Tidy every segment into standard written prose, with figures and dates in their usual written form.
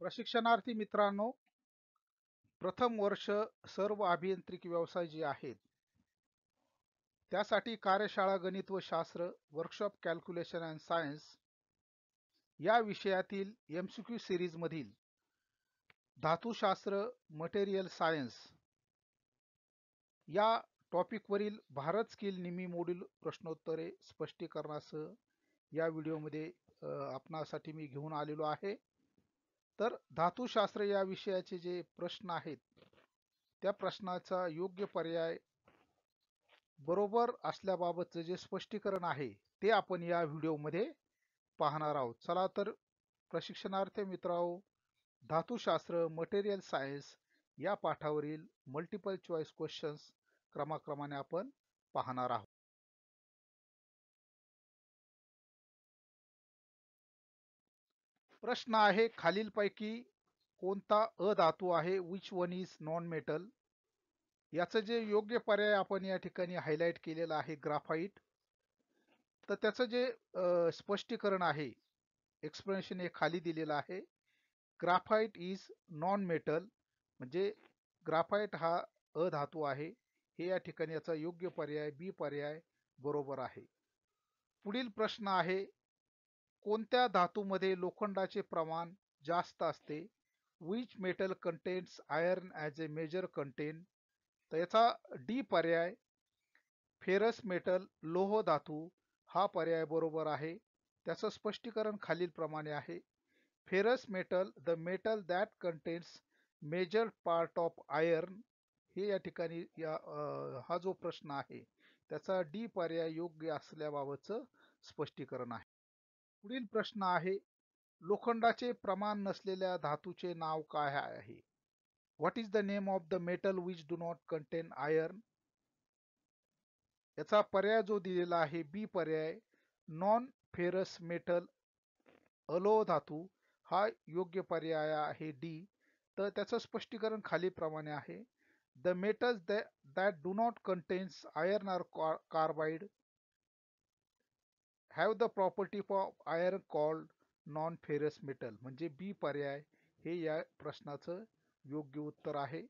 प्रशिक्षणार्थी मित्रांनो, प्रथम वर्ष सर्व अभियांत्रिकी व्यवसाय जे आहेत, त्यासाठी कार्यशाळा गणित व शास्त्र, वर्कशॉप कॅल्क्युलेशन अँड सायन्स या विषयातील MCQ सिरीज मधील धातुशास्त्र, मटेरियल सायन्स या टॉपिकवरील भारत स्किल निमी मॉड्यूल प्रश्नोत्तरे स्पष्टीकरणासह या व्हिडिओमध्ये आपणासाठी मी घेऊन आलेलो आहे. तर धातुशास्त्र या विषयाचे जे प्रश्न आहेत, त्या प्रश्नाचा योग्य पर्याय बरोबर असल्याबाबतचं जे स्पष्टीकरण आहे ते आपण या व्हिडिओमध्ये पाहणार आहोत. चला तर प्रशिक्षणार्थी मित्रांनो, धातुशास्त्र मटेरियल सायन्स या पाठावरील मल्टिपल चॉईस क्वेश्चन्स क्रमाक्रमाने आपण पाहणार आहोत. प्रश्न आहे, खालीलपैकी कोणता अधातू आहे? Which one is non metal? याचं जे योग्य पर्याय आपण या ठिकाणी हायलाइट केलेला आहे ग्राफाइट. तर त्याचं जे स्पष्टीकरण आहे, एक्सप्लेनेशन हे खाली दिलेलं आहे. ग्राफाइट इज नॉन मेटल, म्हणजे ग्राफाइट हा अधातू आहे. हे या ठिकाणी याचा योग्य पर्याय बी पर्याय बरोबर आहे. पुढील प्रश्न आहे, कोणत्या धातूमध्ये लोखंडाचे प्रमाण जास्त असते? Which metal contains iron as a major content? तर याचा डी पर्याय फेरस मेटल लोह धातू हा पर्याय बरोबर आहे. त्याचं स्पष्टीकरण खालील प्रमाणे आहे. Ferrous metal the metal that contains major part of iron. हे या ठिकाणी हा जो प्रश्न आहे त्याचा डी पर्याय योग्य असल्याबाबतचं स्पष्टीकरण आहे. पुढील प्रश्न आहे, लोखंडाचे प्रमाण नसलेल्या धातूचे नाव काय आहे? What is the name of the metal which do not content iron? याचा पर्याय जो दिलेला आहे बी पर्याय नॉन फेरस मेटल अलोह धातू हा योग्य पर्याय आहे डी. तर त्याचं स्पष्टीकरण खालीप्रमाणे आहे. The metals that do not contains iron are carbide have the property of iron called non ferrous metal. म्हणजे बी पर्याय हे या प्रश्नाचं योग्य उत्तर आहे.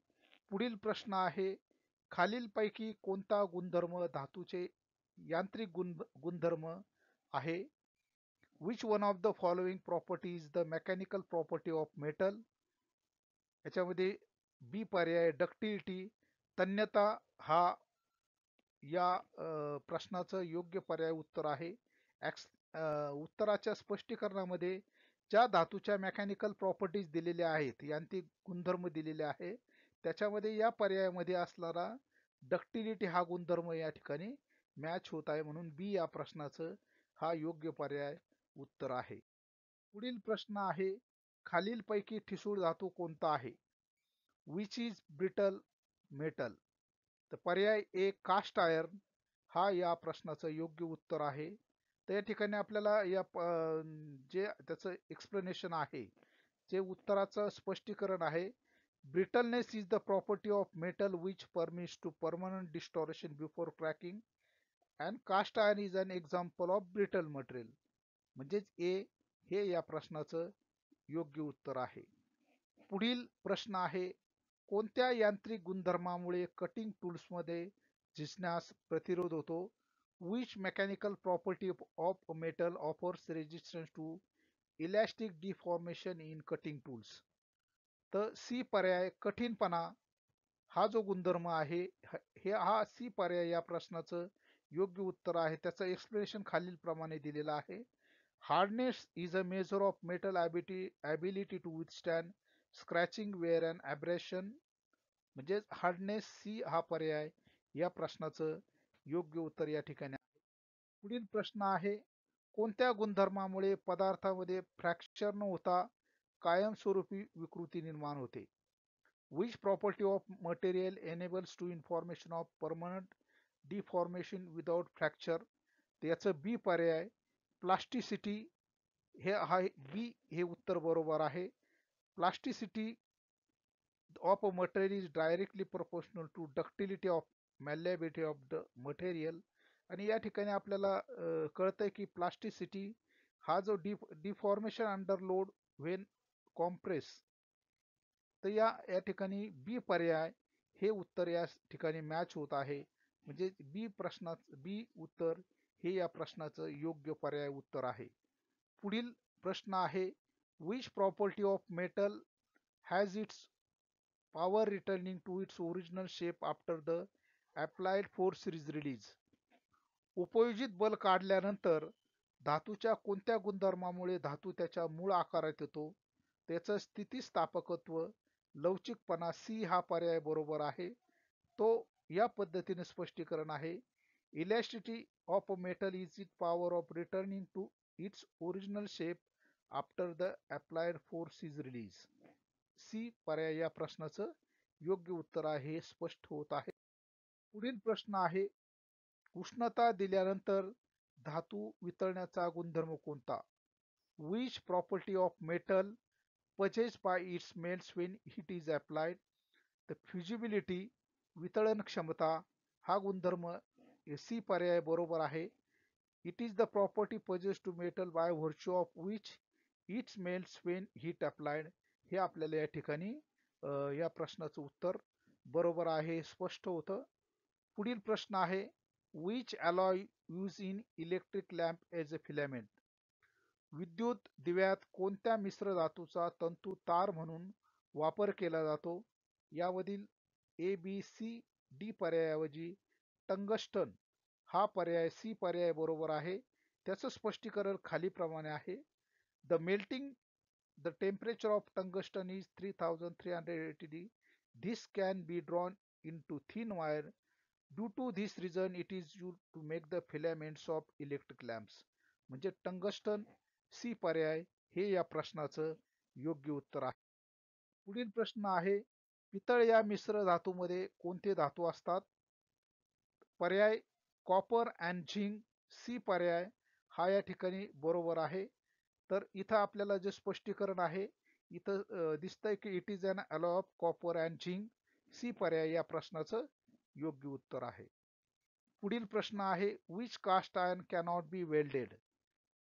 पुढील प्रश्न आहे, खालीलपैकी कोणता गुणधर्म धातूचे यांत्रिक गुणधर्म आहे? Which one of the following property is the mechanical property of metal? याच्यामध्ये बी पर्याय डक्टिलिटी, तन्यता हा या प्रश्नाचं योग्य पर्याय उत्तर आहे. उत्तराच्या स्पष्टीकरणामध्ये ज्या धातूच्या मेकॅनिकल प्रॉपर्टीज दिलेल्या आहेत, यांत्रिक गुणधर्म दिलेले आहे, त्याच्यामध्ये या पर्यायामध्ये असणारा डक्टिलिटी हा गुणधर्म या ठिकाणी मॅच होत आहे, म्हणून बी या प्रश्नाचं हा योग्य पर्याय उत्तर आहे. पुढील प्रश्न आहे, खालीलपैकी ठिसूळ धातू कोणता आहे? Which is brittle metal? तर पर्याय ए कास्ट आयर्न हा या प्रश्नाचं योग्य उत्तर आहे. तर या ठिकाणी आपल्याला जे त्याचं एक्सप्लेनेशन आहे, जे उत्तराचं स्पष्टीकरण आहे, brittleness is the property of metal which permits to permanent distortion before cracking and cast iron is an example of brittle material. म्हणजेच ए हे या प्रश्नाचं योग्य उत्तर आहे. पुढील प्रश्न आहे, कोणत्या यांत्रिक गुणधर्मामुळे कटिंग टूल्समध्ये झिजण्यास प्रतिरोध होतो? Which mechanical property of metal offers resistance to elastic deformation in cutting tools? तर सी पर्याय कठीणपणा हा जो गुणधर्म आहे, हा सी पर्याय या प्रश्नाचं योग्य उत्तर आहे. त्याचं एक्सप्लेनेशन खालील प्रमाणे दिलेलं आहे. Hardness is a measure of metal ability to withstand scratching, wear and abrasion. म्हणजे हार्डनेस सी हा पर्याय या प्रश्नाचं योग्य उत्तर या ठिकाणी आहे. पुढील प्रश्न आहे, कोणत्या गुणधर्मामुळे पदार्थामध्ये फ्रॅक्चर न होता कायमस्वरूपी विकृती निर्माण होते? Which property of material enables to information of permanent deformation without fracture? तर याचं बी पर्याय प्लास्टिसिटी बी हे उत्तर बरोबर आहे. Plasticity of a material is directly proportional to ductility of malleability of the material. आणि या ठिकाणी आपल्याला कळतंय की प्लास्टिसिटी हा जो deformation under load when express. तर या ठिकाणी बी पर्याय हे उत्तर या ठिकाणी मॅच होत आहे. म्हणजे बी उत्तर हे या प्रश्नाचं योग्य पर्याय उत्तर आहे. पुढील प्रश्न आहे, which property of metal has its power returning to its original shape after the applied force is release. उपयोजित बल काढल्यानंतर धातूच्या कोणत्या गुणधर्मामुळे धातू त्याच्या मूळ आकारात येतो? त्याचं स्थितिस्थापकत्व, लवचिकपणा, सी हा पर्याय बरोबर आहे. तो या पद्धतीने स्पष्टीकरण आहे. Elasticity of a metal is it power of returning to its original shape after the applied force is release. C पर्याय या प्रश्नाचं योग्य उत्तर आहे, हे स्पष्ट होत आहे. पुढील प्रश्न आहे, उष्णता दिल्यानंतर धातू वितळण्याचा गुणधर्म कोणता? Which property of metal purchased by its melts when heat is applied? The fusibility, वितळण क्षमता हा गुणधर्म सी पर्याय बरोबर आहे. It is the property possessed to metal by virtue of which it melts when heat applied. हे आपल्याला या ठिकाणी या प्रश्नाचं उत्तर बरोबर आहे, स्पष्ट होतं. पुढील प्रश्न आहे, which alloy used in electric lamp as a filament? विद्युत दिव्यात कोणत्या मिश्र धातूचा तंतू तार म्हणून वापर केला जातो? यामधील ए, बी, सी, डी पर्यायाऐवजी टंगस्टन हा पर्याय, सी पर्याय बरोबर आहे. त्याचं स्पष्टीकरण खालीप्रमाणे आहे. The melting the temperature of tungsten is 3380 degree. This can be drawn into thin wire. Due to this reason, it is used to make the filaments of electric lamps. म्हणजे टंगस्टन सी पर्याय हे या प्रश्नाचं योग्य उत्तर आहे. पुढील प्रश्न आहे, पितळ या मिश्र धातूमध्ये कोणते धातू असतात? पर्याय कॉपर अँड झिंक, सी पर्याय हा या ठिकाणी बरोबर आहे. तर इथं आपल्याला जे स्पष्टीकरण आहे, इथं दिसतंय की it is an alloy of copper and zinc, C पर्याय या प्रश्नाचं योग्य उत्तर आहे. पुढील प्रश्न आहे, which cast iron cannot be welded?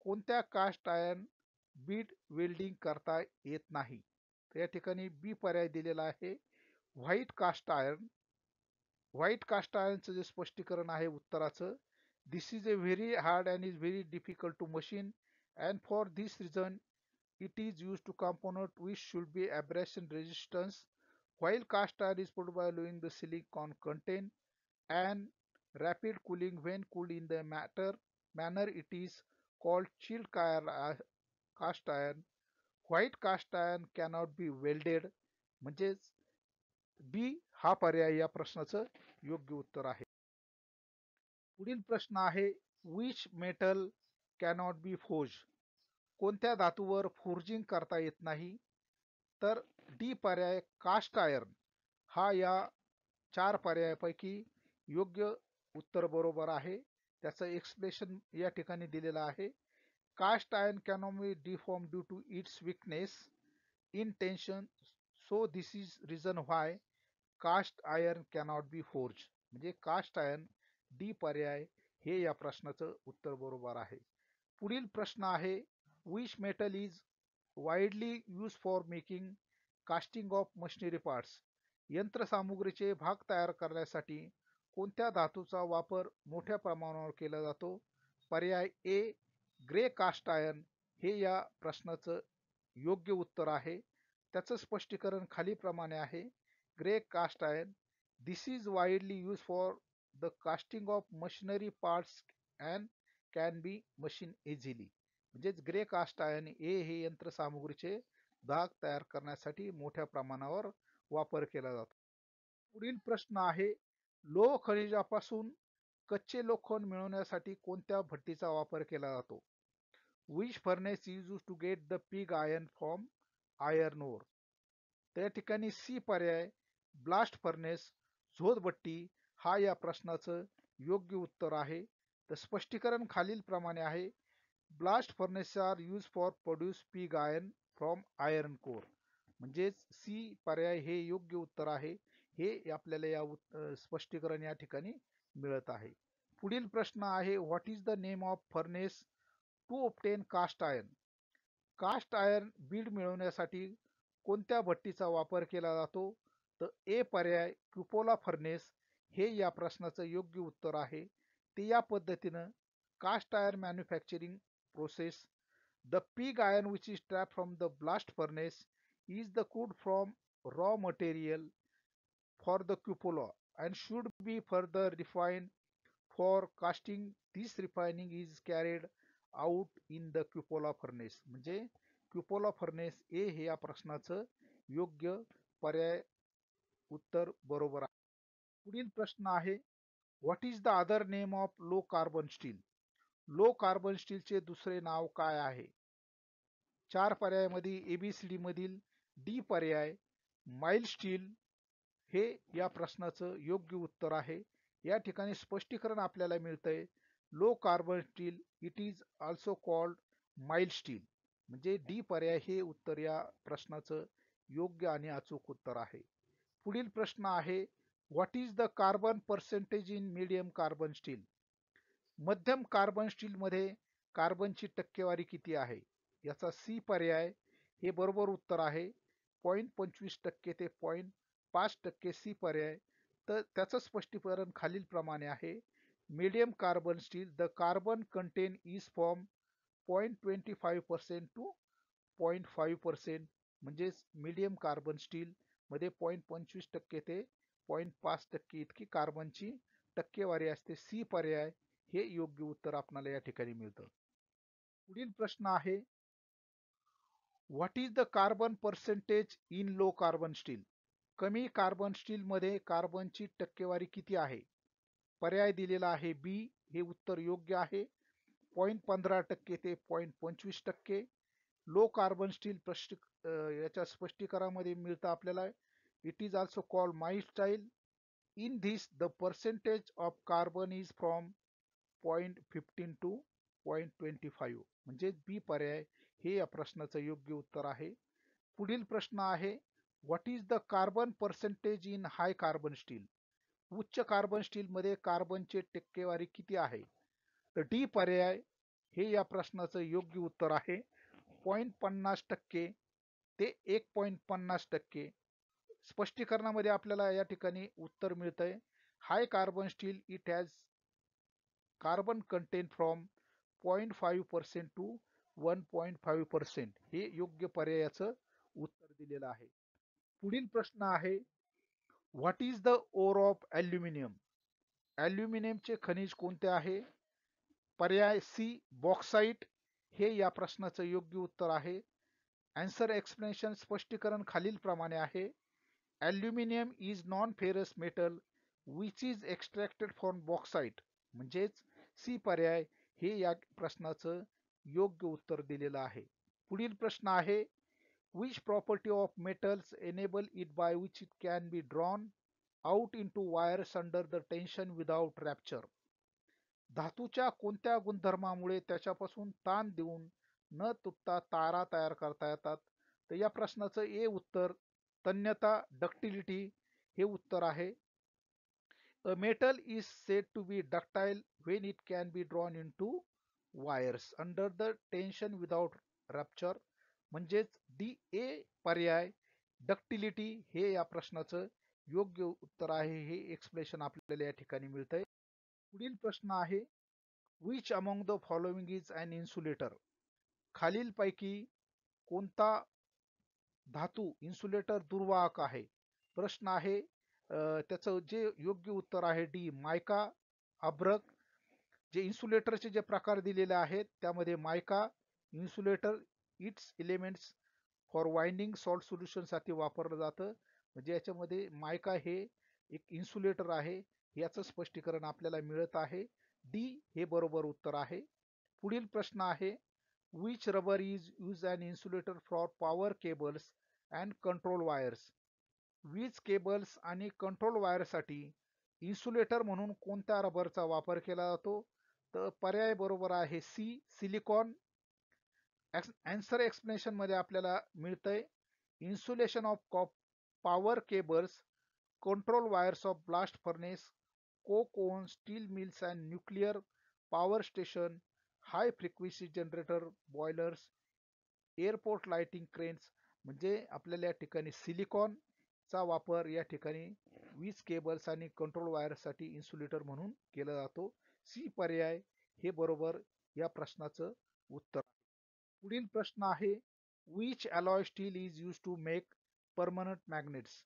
कोणत्या कास्ट आयर्न बीड वेल्डिंग करता येत नाही? तर या ठिकाणी बी पर्याय दिलेला आहे, white cast iron. White cast आयर्नचं जे स्पष्टीकरण आहे उत्तराचं, this is a very hard and is very difficult to machine and for this reason it is used to component which should be abrasion resistance, while cast iron is put by allowing the silicon content and rapid cooling. When cooled in the manner it is called chilled cast iron. White cast iron cannot be welded. म्हणजेच बी हा पर्याय या प्रश्नाचं योग्य उत्तर आहे. पुढील प्रश्न आहे, which metal cannot be forged? कोणत्या धातूवर फोर्जिंग करता येत नाही? तर डी पर्याय कास्ट आयर्न हा या 4 पर्यायापैकी योग्य उत्तर बरोबर आहे. त्याचं एक्सप्लेनेशन या ठिकाणी दिलेलं आहे. Cast iron cannot be deform due to its weakness in tension, so this is reason why cast iron cannot be forge. म्हणजे कास्ट आयर्न डी पर्याय हे या प्रश्नाचं उत्तर बरोबर आहे. पुढील प्रश्न आहे, which metal is widely used for making casting of machinery parts? यंत्रसामुग्रीचे भाग तयार करण्यासाठी कोणत्या धातूचा वापर मोठ्या प्रमाणावर केला जातो? पर्याय ए, ग्रे कास्ट आयर्न हे या प्रश्नाचं योग्य उत्तर आहे. त्याचं स्पष्टीकरण खालीप्रमाणे आहे. Grey cast iron, this is widely use for the casting of machinery parts and can be machine easily. म्हणजेच ग्रे कास्ट आयर्न ए हे यंत्रसामुग्रीचे भाग तयार करण्यासाठी मोठ्या प्रमाणावर वापर केला जातो. पुढील प्रश्न आहे, लोह खनिजापासून कच्चे लोखंड मिळवण्यासाठी कोणत्या भट्टीचा वापर केला जातो? Which furnace is use to get the pig iron from iron ore? त्या ठिकाणी सी पर्याय ब्लास्ट फर्नेस, झोतभट्टी हा या प्रश्नाचं योग्य उत्तर आहे. तर स्पष्टीकरण खालील प्रमाणे आहे. Blast furnace are use for produce pig iron from iron core. म्हणजेच सी पर्याय हे योग्य उत्तर आहे. हे आपल्याला या स्पष्टीकरण या ठिकाणी मिळत आहे. पुढील प्रश्न आहे, what is the name of furnace to obtain cast iron? Cast iron बीड मिळवण्यासाठी कोणत्या भट्टीचा वापर केला जातो? तर ए पर्याय क्युपोला फर्नेस हे या प्रश्नाचं योग्य उत्तर आहे. ते या पद्धतीनं cast iron manufacturing process. The pig iron which is trapped from the blast furnace is the crude from raw material for the cupola and should be further refined for casting. This refining is carried out in the cupola furnace. म्हणजे cupola furnace ए हे या प्रश्नाचं योग्य पर्याय उत्तर बरोबर आहे. पुढील प्रश्न आहे, what is the other name of low carbon steel? Low carbon स्टीलचे दुसरे नाव काय आहे? चार पर्यायामध्ये एबीसीडी मधील डी पर्याय माइल्ड स्टील हे या प्रश्नाचं योग्य उत्तर आहे. या ठिकाणी स्पष्टीकरण आपल्याला मिळतंय, low carbon steel it is also called mild steel. म्हणजे डी पर्याय हे उत्तर या प्रश्नाचं योग्य आणि अचूक उत्तर आहे. पुढील प्रश्न आहे, what is the carbon percentage in medium carbon steel? मध्यम कार्बन स्टील मध्ये कार्बनची टक्केवारी किती आहे? याचा सी पर्याय हे बरोबर उत्तर आहे. 0.25% ते 0.5% सी पर्याय. तर त्याचं स्पष्टीकरण खालील प्रमाणे आहे. Medium carbon steel the carbon content is from 0.25% to 0.5%. म्हणजेच मीडियम कार्बन स्टील मध्ये 0.25% ते 0.5% इतकी कार्बनची टक्केवारी असते. सी पर्याय हे योग्य उत्तर आपल्याला या ठिकाणी मिळतं. पुढील प्रश्न आहे, what is the carbon percentage in low carbon steel? कमी कार्बन स्टील मध्ये कार्बनची टक्केवारी किती आहे? पर्याय दिलेला आहे बी हे उत्तर योग्य आहे. 0.15% ते 0.25%. लो कार्बन स्टील याच्या स्पष्टीकरणामध्ये मिळतं आपल्याला, it is also called mild style. In this the percentage of carbon is from 0.15 to 0.25. म्हणजे बी पर्याय हे या प्रश्नाचं योग्य उत्तर आहे. पुढील प्रश्न आहे, what is the carbon percentage in high carbon steel? उच्च कार्बन स्टील मध्ये कार्बनचे टक्केवारी किती आहे? तर डी पर्याय हे या प्रश्नाचं योग्य उत्तर आहे. 0.50% ते 1.50%. स्पष्टीकरणामध्ये आपल्याला या ठिकाणी उत्तर मिळतंय, high carbon steel it has carbon content from 0.5% to 1.5%. हे योग्य पर्यायाचं उत्तर दिलेलं आहे. पुढील प्रश्न आहे, what is the ore of aluminium? ॲल्युमिनियमचे खनिज कोणते आहे? पर्याय सी बॉक्साइट हे या प्रश्नाचं योग्य उत्तर आहे. आन्सर एक्सप्लेनेशन स्पष्टीकरण खालील प्रमाणे आहे. Aluminium is non ferrous metal which is extracted from bauxite. म्हणजेच सी पर्याय हे या प्रश्नाचं योग्य उत्तर दिलेलं आहे. पुढील प्रश्न आहे, which property of metals enable it by which it can be drawn out into wires under the tension without rupture? धातूच्या कोणत्या गुणधर्मामुळे त्याच्यापासून ताण देऊन न तुटता तारा तयार करता येतात? तर या प्रश्नाचं ए उत्तर तन्यता डक्टिलिटी हे उत्तर आहे. A metal is said to be ductile when it can be drawn into wires under the tension without rupture. म्हणजेच डी ए पर्याय डक्टिलिटी हे या प्रश्नाचं योग्य उत्तर आहे. हे एक्सप्लेनेशन आपल्याला या ठिकाणी मिळतंय. पुढील प्रश्न आहे, which among the following is an insulator? खालीलपैकी कोणता धातू इन्सुलेटर दुर्वाहक आहे? प्रश्न आहे, त्याचं जे योग्य उत्तर आहे डी मायका अभ्रक. जे इन्सुलेटरचे जे प्रकार दिलेले आहेत त्यामध्ये mica insulator its elements for winding salt solution साठी वापरलं जातं. म्हणजे याच्यामध्ये मायका हे एक इन्सुलेटर आहे. याचं स्पष्टीकरण आपल्याला मिळत आहे. डी हे बरोबर उत्तर आहे. पुढील प्रश्न आहे, which rubber is use an insulator for power cables and control wires? वीज केबल्स आणि कंट्रोल वायरसाठी इन्सुलेटर म्हणून कोणत्या रबरचा वापर केला जातो? तर पर्याय बरोबर आहे सी सिलिकॉन. आन्सर एक्सप्लेनेशन मध्ये आपल्याला मिळतंय, insulation of power cables, control wires of blast furnace, coke oven, steel mills and nuclear power station, high frequency generator, boilers, airport lighting cranes म्हणजे आपल्याला या ठिकाणी सिलिकॉनचा वापर या ठिकाणी वीज केबल्स आणि कंट्रोल वायरसाठी इन्सुलेटर म्हणून केला जातो. सी पर्याय हे बरोबर या प्रश्नाचं उत्तर. पुढील प्रश्न आहे, which alloy steel is use to make permanent magnets?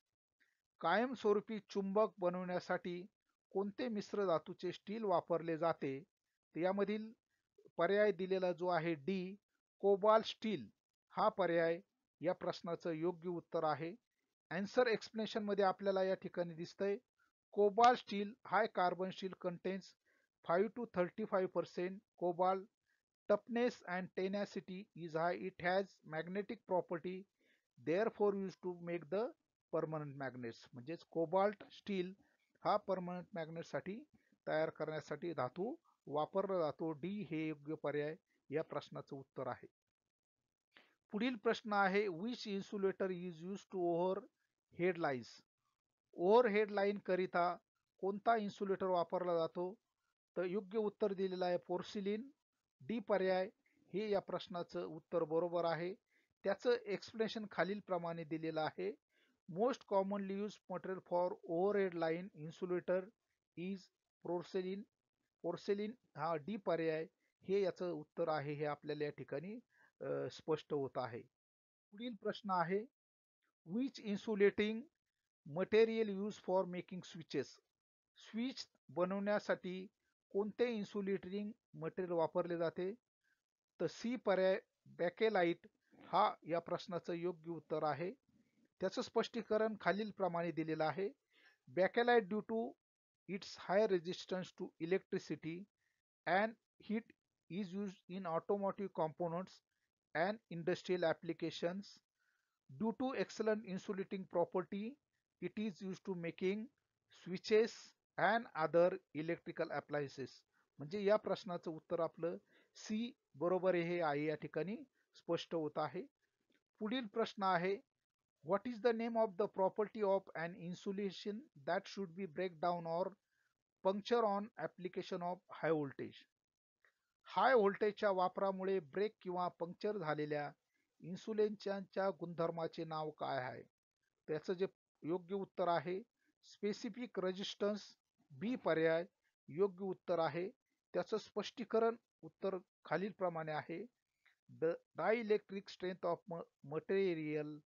कायमस्वरूपी चुंबक बनवण्यासाठी कोणते मिश्र धातूचे स्टील वापरले जाते? तर यामधील पर्याय दिलेला जो आहे डी, कोबाल्ट स्टील, हा पर्याय या प्रश्नाचं योग्य उत्तर आहे. आन्सर एक्सप्लेनेशन मध्ये आपल्याला या ठिकाणी दिसतंय, cobalt steel high carbon steel contains 5 to 35% cobalt. Toughness and tenacity is high. It has magnetic property, therefore used to make the permanent magnets. म्हणजेच कोबाल्ट स्टील हा परमनंट मॅग्नेट साठी तयार करण्यासाठी धातू वापरला जातो. डी हे योग्य पर्याय या प्रश्नाचं उत्तर आहे. पुढील प्रश्न आहे, which insulator is use to over head lines? Overhead line करिता कोणता इन्सुलेटर वापरला जातो? तर योग्य उत्तर दिलेलं आहे पोर्सिलिन. डी पर्याय हे या प्रश्नाचं उत्तर बरोबर आहे. त्याचं एक्सप्लेनेशन खालील प्रमाणे दिलेलं आहे. Most commonly use material for overhead line insulator is पोर्सेलिन. पोर्सेलिन हा डी पर्याय हे याचं उत्तर आहे, हे आपल्याला या ठिकाणी स्पष्ट होत आहे. पुढील प्रश्न आहे, which insulating material use for making switches? Switch बनवण्यासाठी कोणते इन्सुलेटिंग मटेरियल वापरले जाते? तर सी पर्याय बॅकेलाइट हा या प्रश्नाचं योग्य उत्तर आहे. त्याचं स्पष्टीकरण खालील प्रमाणे दिलेलं आहे. Bakelite due to its high resistance to electricity and heat is used in automotive components and industrial applications. Due to excellent insulating property, it is used to making switches and other electrical appliances. म्हणजे या प्रश्नाचं उत्तर आपलं C बरोबर हे आहे, या ठिकाणी स्पष्ट होत आहे. पुढील प्रश्न आहे, what is the name of the property of an insulation that should be break down or puncture on application of high voltage? High व्होल्टेजच्या वापरामुळे ब्रेक किंवा पंक्चर झालेल्या इन्सुलेशनच्या गुणधर्माचे नाव काय आहे? त्याचं जे योग्य उत्तर आहे स्पेसिफिक रेजिस्टन्स. बी पर्याय योग्य उत्तर आहे. त्याचं स्पष्टीकरण उत्तर खालील प्रमाणे आहे. The dielectric strength of material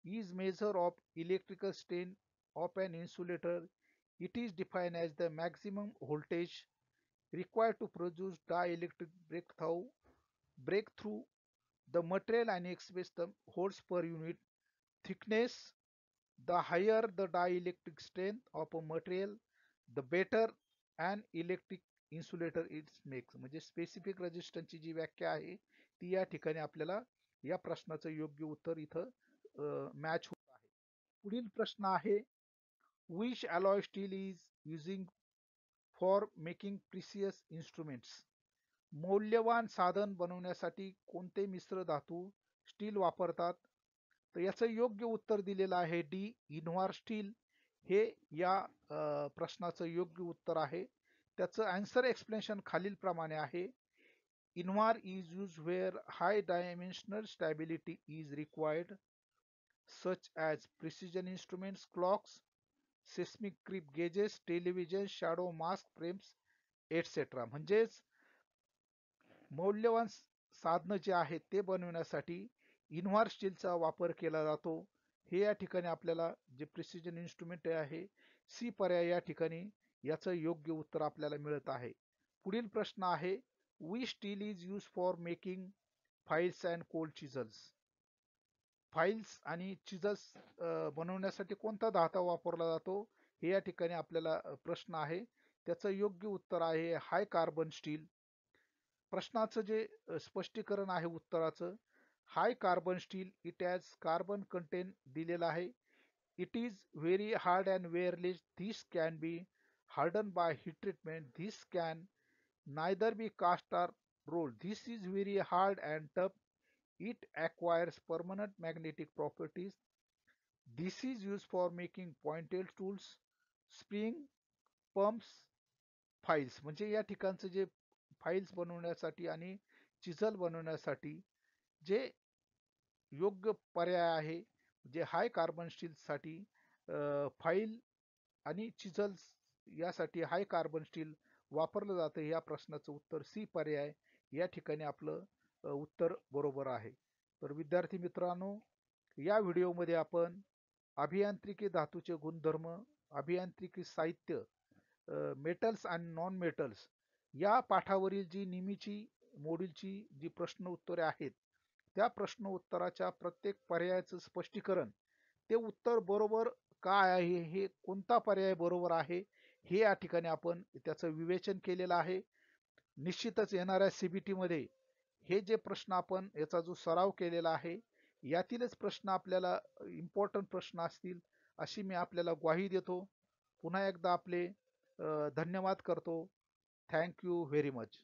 is measure of electrical strength of an insulator. It is defined as the maximum voltage required to produce dielectric breakthrough the material and express the volts per unit thickness. The higher the dielectric strength of a material, the better an electric insulator it makes. म्हणजे specific रेजिस्टन्सची जी व्याख्या आहे ती या ठिकाणी आपल्याला या प्रश्नाचं योग्य उत्तर इथं मॅच होत आहे. पुढील प्रश्न आहे, which alloy steel is using for making precious instruments? मौल्यवान साधन बनवण्यासाठी कोणते मिश्र धातू स्टील वापरतात? तर याचं योग्य उत्तर दिलेलं आहे डी, इन्व्हार स्टील हे या प्रश्नाचं योग्य उत्तर आहे. त्याचं आन्सर एक्सप्लेनेशन खालील प्रमाणे आहे. Invar is use where high dimensional stability is required such as precision instruments, clocks, seismic creep gauges, television, shadow mask frames etcetera. म्हणजेच मौल्यवान साधनं जे आहेत ते बनवण्यासाठी इन्व्हार स्टीलचा वापर केला जातो. हे या ठिकाणी आपल्याला जे प्रिसिजन इन्स्ट्रुमेंट आहे सी पर्याय या ठिकाणी याचं योग्य उत्तर आपल्याला मिळत आहे. पुढील प्रश्न आहे, which steel is use for making files and cold chisels? Files आणि चिझल्स बनवण्यासाठी कोणता धातू वापरला जातो हे या ठिकाणी आपल्याला प्रश्न आहे. त्याचं योग्य उत्तर आहे हाय कार्बन स्टील. प्रश्नाचं जे स्पष्टीकरण आहे उत्तराचं, high carbon steel it has carbon content दिलेला आहे. It is very hard and wearless. This can be harden by heat treatment. This can neither be cast or rolled. This is very hard and tough. It acquires permanent magnetic properties. This is used for making pointed tools, spring, pumps, files. म्हणजे या ठिकाणचं जे files बनवण्यासाठी आणि चिझल बनवण्यासाठी जे योग्य पर्याय आहे जे हाय कार्बन स्टीलसाठी फाईल आणि चिझल्स यासाठी हाय कार्बन स्टील वापरलं जातं, या प्रश्नाचं उत्तर सी पर्याय या ठिकाणी आपलं उत्तर बरोबर आहे. तर विद्यार्थी मित्रांनो, या व्हिडिओमध्ये आपण अभियांत्रिकी धातूचे गुणधर्म, अभियांत्रिकी साहित्य, मेटल्स आणि नॉन मेटल्स या पाठावरील जी नेहमीची मॉड्यूलची जी प्रश्न उत्तरे आहेत, त्या प्रश्न उत्तराच्या प्रत्येक पर्यायाचं स्पष्टीकरण, ते उत्तर बरोबर काय आहे, हे कोणता पर्याय बरोबर आहे, हे या ठिकाणी आपण त्याचं विवेचन केलेलं आहे. निश्चितच येणाऱ्या CBT मध्ये हे जे प्रश्न आपण याचा जो सराव केलेला आहे, यातीलच प्रश्न आपल्याला इम्पॉर्टंट प्रश्न असतील अशी मी आपल्याला ग्वाही देतो. पुन्हा एकदा आपले धन्यवाद करतो. Thank you very much.